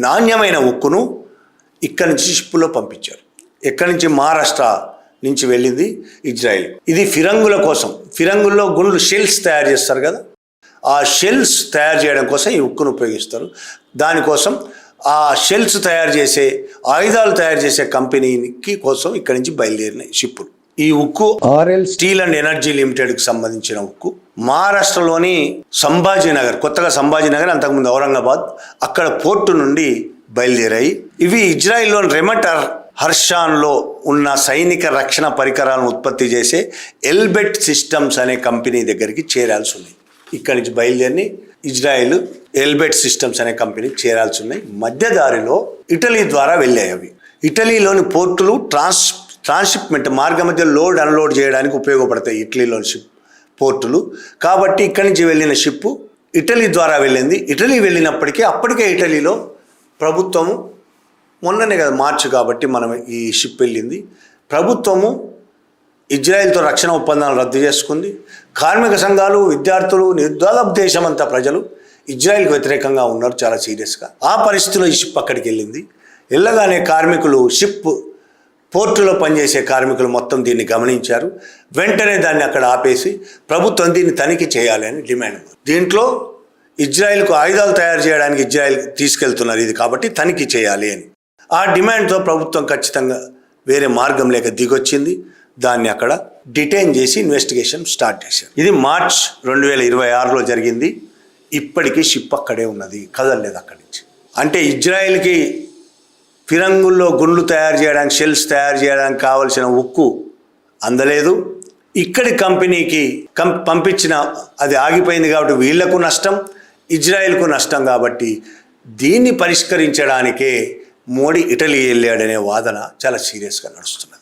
నాణ్యమైన ఉక్కును ఇక్కడి నుంచి షిప్పులో పంపించారు. ఎక్కడి నుంచి? మహారాష్ట్ర నుంచి వెళ్ళింది ఇజ్రాయిల్. ఇది ఫిరంగుల కోసం, ఫిరంగుల్లో గుండ్లు షెల్స్ తయారు చేస్తారు కదా, ఆ షెల్స్ తయారు చేయడం కోసం ఈ ఉక్కును ఉపయోగిస్తారు. దానికోసం ఆ షెల్స్ తయారు చేసే, ఆయుధాలు తయారు చేసే కంపెనీకి కోసం ఇక్కడి నుంచి బయలుదేరినాయి షిప్పులు. ఈ ఉక్కు ఆర్ఎల్ స్టీల్ అండ్ ఎనర్జీ లిమిటెడ్కి సంబంధించిన ఉక్కు మహారాష్ట్రలోని సంభాజీనగర్, కొత్తగా సంభాజీనగర్, అంతకుముందు ఔరంగాబాద్, అక్కడ పోర్టు నుండి బయలుదేరాయి. ఇవి ఇజ్రాయిల్లోని రెమట్ హర్షాన్లో ఉన్న సైనిక రక్షణ పరికరాలను ఉత్పత్తి చేసే ఎల్బెట్ సిస్టమ్స్ అనే కంపెనీ దగ్గరికి చేరాల్సి ఉన్నాయి. ఇక్కడి నుంచి బయలుదేరి ఇజ్రాయిల్ ఎల్బెట్ సిస్టమ్స్ అనే కంపెనీకి చేరాల్సి ఉన్నాయి. మధ్యదారిలో ఇటలీ ద్వారా వెళ్ళాయి అవి. ఇటలీలోని పోర్టులు ట్రాన్స్షిప్మెంట్ మార్గ మధ్య లోడ్ అన్లోడ్ చేయడానికి ఉపయోగపడతాయి ఇటలీలోని పోర్టులు. కాబట్టి ఇక్కడి నుంచి వెళ్ళిన షిప్పు ఇటలీ ద్వారా వెళ్ళింది. ఇటలీ వెళ్ళినప్పటికీ అప్పటికే ఇటలీలో ప్రభుత్వము, మొన్ననే కదా మార్చి కాబట్టి మనం ఈ షిప్ వెళ్ళింది, ప్రభుత్వము ఇజ్రాయెల్తో రక్షణ ఒప్పందాలు రద్దు చేసుకుంది. కార్మిక సంఘాలు, విద్యార్థులు, దాదాపు దేశమంతా ప్రజలు ఇజ్రాయెల్కి వ్యతిరేకంగా ఉన్నారు చాలా సీరియస్గా. ఆ పరిస్థితిలో ఈ షిప్ అక్కడికి వెళ్ళింది. వెళ్ళగానే కార్మికులు, షిప్ పోర్టులో పనిచేసే కార్మికులు మొత్తం దీన్ని గమనించారు. వెంటనే దాన్ని అక్కడ ఆపేసి ప్రభుత్వం దీన్ని తనిఖీ చేయాలి అని డిమాండ్. దీంట్లో ఇజ్రాయెల్కు ఆయుధాలు తయారు చేయడానికి ఇజ్రాయెల్ తీసుకెళ్తున్నారు ఇది, కాబట్టి తనిఖీ చేయాలి అని. ఆ డిమాండ్తో ప్రభుత్వం ఖచ్చితంగా వేరే మార్గం లేక దిగొచ్చింది. దాన్ని అక్కడ డిటైన్ చేసి ఇన్వెస్టిగేషన్ స్టార్ట్ చేశారు. ఇది మార్చ్ 2026లో జరిగింది. ఇప్పటికీ షిప్ అక్కడే ఉన్నది, కదలలేదు అక్కడి నుంచి. అంటే ఇజ్రాయెల్కి ఫిరంగుల్లో గుండ్లు తయారు చేయడానికి, షెల్స్ తయారు చేయడానికి కావలసిన ఉక్కు అందలేదు. ఇక్కడి కంపెనీకి పంపించిన అది ఆగిపోయింది కాబట్టి వీళ్లకు నష్టం, ఇజ్రాయెల్కు నష్టం. కాబట్టి దీన్ని పరిష్కరించడానికే మోడీ ఇటలీ వెళ్ళాడనే వాదన చాలా సీరియస్గా నడుస్తున్నది.